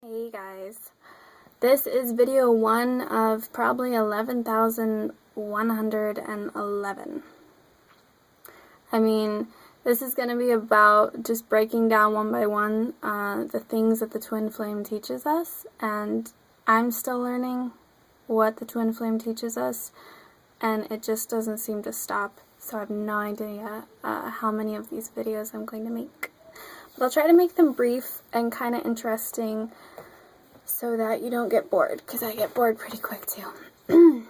Hey guys, this is video 1 of probably 11,111. I mean, this is going to be about just breaking down one by one the things that the twin flame teaches us, and I'm still learning what the twin flame teaches us, and it just doesn't seem to stop, so I have no idea how many of these videos I'm going to make. But I'll try to make them brief and kind of interesting so that you don't get bored, because I get bored pretty quick too.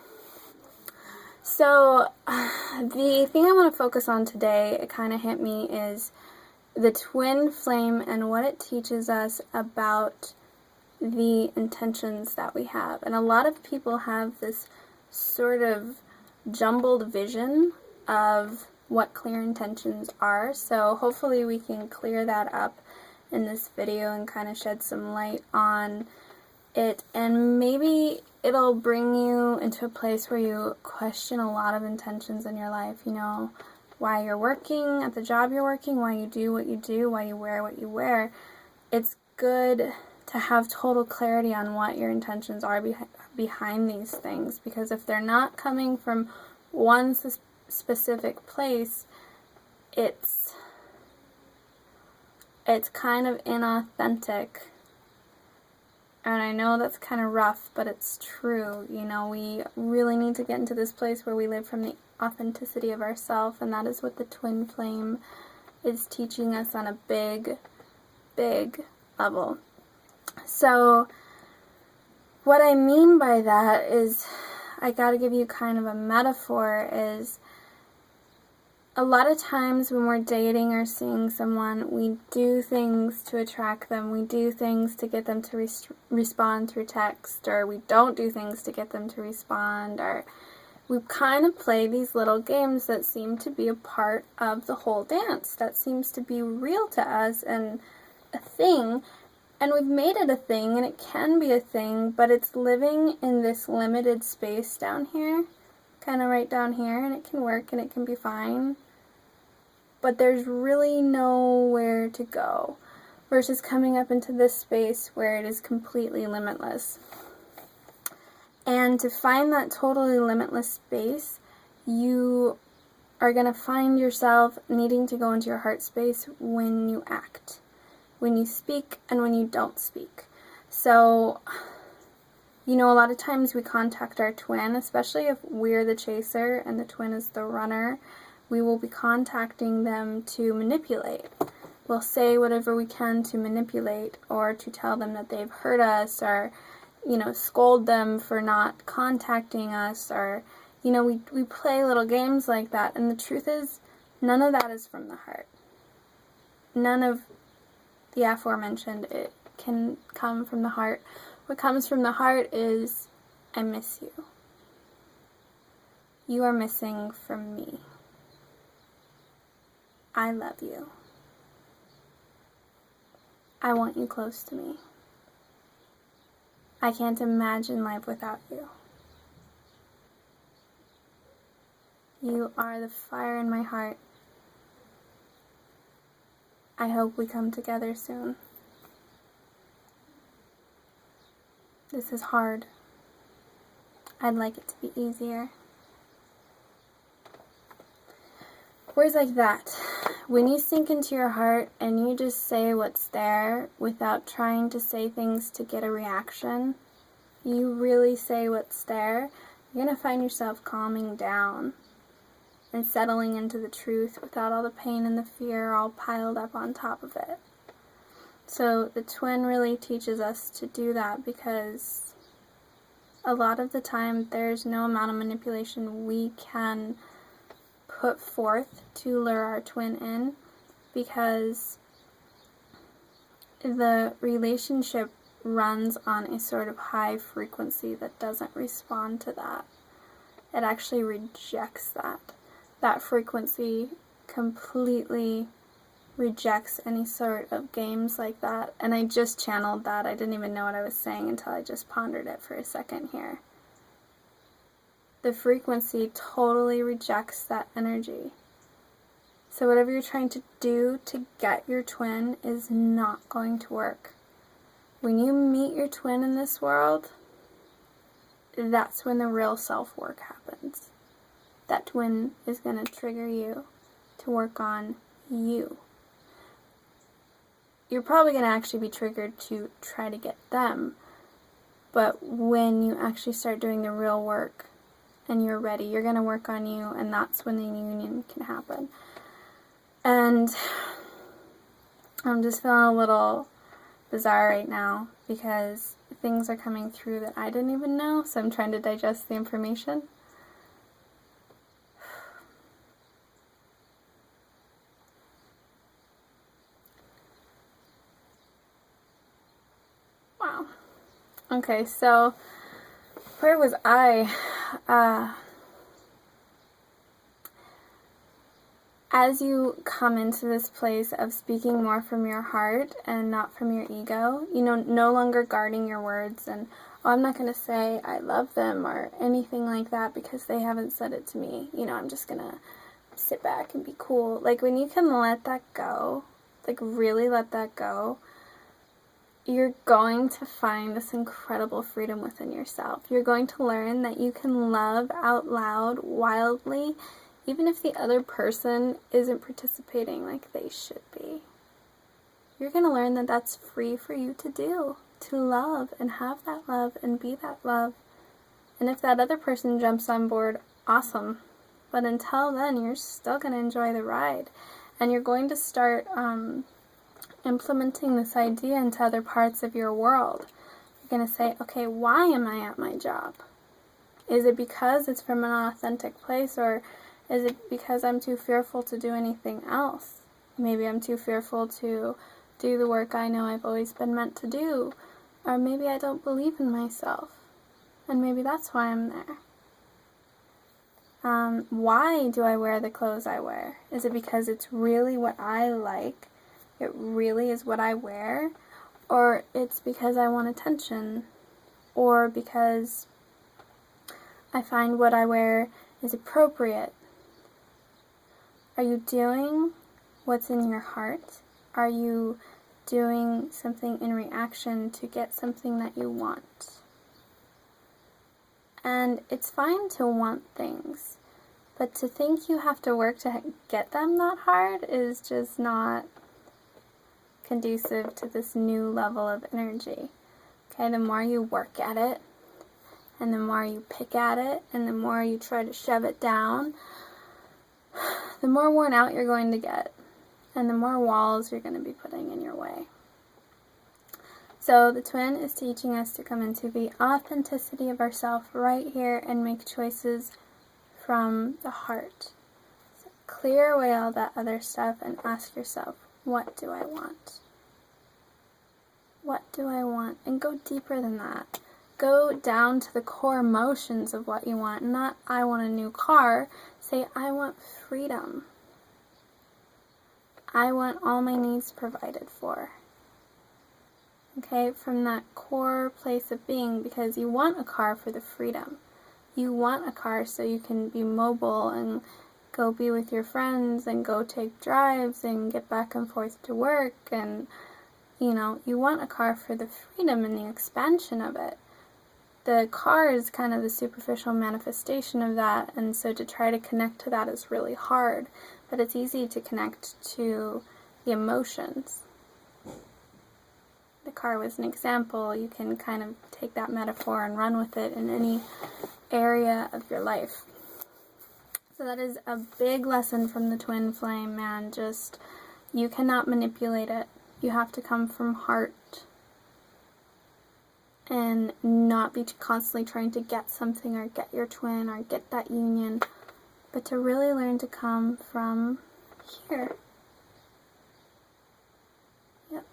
So, the thing I want to focus on today, it kind of hit me, is the twin flame and what it teaches us about the intentions that we have. And a lot of people have this sort of jumbled vision of what clear intentions are, so hopefully we can clear that up in this video and kind of shed some light on it, and maybe it'll bring you into a place where you question a lot of intentions in your life. You know, why you're working at the job you're working, why you do what you do, why you wear what you wear. It's good to have total clarity on what your intentions are behind these things, because if they're not coming from one specific place, it's kind of inauthentic. And I know that's kind of rough, but it's true. You know, we really need to get into this place where we live from the authenticity of ourselves, and that is what the twin flame is teaching us on a big, big level. So, what I mean by that is, I gotta give you kind of a metaphor, is a lot of times when we're dating or seeing someone, we do things to attract them. We do things to get them to respond through text, or we don't do things to get them to respond, or we kind of play these little games that seem to be a part of the whole dance, that seems to be real to us and a thing, and we've made it a thing, and it can be a thing, but it's living in this limited space down here, kind of right down here, and it can work and it can be fine, but there's really nowhere to go, versus coming up into this space where it is completely limitless. And to find that totally limitless space, you are going to find yourself needing to go into your heart space when you act, when you speak, and when you don't speak. So, you know, a lot of times we contact our twin, especially if we're the chaser and the twin is the runner. We will be contacting them to manipulate. We'll say whatever we can to manipulate, or to tell them that they've hurt us, or, you know, scold them for not contacting us, or, you know, we play little games like that. And the truth is, none of that is from the heart. None of the aforementioned, it can come from the heart. What comes from the heart is, I miss you. You are missing from me. I love you. I want you close to me. I can't imagine life without you. You are the fire in my heart. I hope we come together soon. This is hard. I'd like it to be easier. Words like that. When you sink into your heart and you just say what's there without trying to say things to get a reaction, you really say what's there, you're going to find yourself calming down and settling into the truth without all the pain and the fear all piled up on top of it. So the twin really teaches us to do that, because a lot of the time there's no amount of manipulation we can put forth to lure our twin in, because the relationship runs on a sort of high frequency that doesn't respond to that. It actually rejects that. That frequency completely rejects any sort of games like that. And I just channeled that. I didn't even know what I was saying until I just pondered it for a second here. The frequency totally rejects that energy. So whatever you're trying to do to get your twin is not going to work. when you meet your twin in this world, that's when the real self-work happens. That twin is going to trigger you to work on you. You're probably going to actually be triggered to try to get them, but when you actually start doing the real work and you're ready, you're going to work on you, and that's when the union can happen. And I'm just feeling a little bizarre right now because things are coming through that I didn't even know, so I'm trying to digest the information. Wow. Okay, so where was I? As you come into this place of speaking more from your heart and not from your ego, no longer guarding your words and, oh, I'm not going to say I love them or anything like that because they haven't said it to me. I'm just going to sit back and be cool. Like, when you can let that go, like really let that go, you're going to find this incredible freedom within yourself. You're going to learn that you can love out loud, wildly, even if the other person isn't participating like they should be. You're going to learn that that's free for you to do, to love and have that love and be that love. And if that other person jumps on board, awesome. But until then, you're still going to enjoy the ride. And you're going to start implementing this idea into other parts of your world. You're going to say, okay, why am I at my job? Is it because it's from an authentic place, or is it because I'm too fearful to do anything else? Maybe I'm too fearful to do the work I know I've always been meant to do. Or maybe I don't believe in myself. And maybe that's why I'm there. Why do I wear the clothes I wear? Is it because it's really what I like? It really is what I wear? Or it's because I want attention? Or because I find what I wear is appropriate? Are you doing what's in your heart? Are you doing something in reaction to get something that you want? And it's fine to want things, but to think you have to work to get them that hard is just not conducive to this new level of energy. Okay, the more you work at it, and the more you pick at it, and the more you try to shove it down, the more worn out you're going to get, and the more walls you're going to be putting in your way. So the twin is teaching us to come into the authenticity of ourselves right here and make choices from the heart. So clear away all that other stuff and ask yourself, what do I want? What do I want? And go deeper than that. Go down to the core emotions of what you want. Not, I want a new car. Say, I want freedom. I want all my needs provided for. Okay, from that core place of being, because you want a car for the freedom. You want a car so you can be mobile and go be with your friends and go take drives and get back and forth to work. And, you want a car for the freedom and the expansion of it. The car is kind of the superficial manifestation of that, and so to try to connect to that is really hard, but it's easy to connect to the emotions. The car was an example. You can kind of take that metaphor and run with it in any area of your life. So that is a big lesson from the twin flame, man. Just, you cannot manipulate it. You have to come from heart and not be constantly trying to get something or get your twin or get that union, but to really learn to come from here. Yep.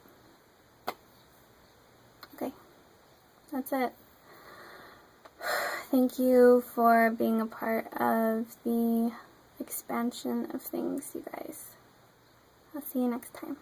Okay. That's it. Thank you for being a part of the expansion of things, you guys. I'll see you next time.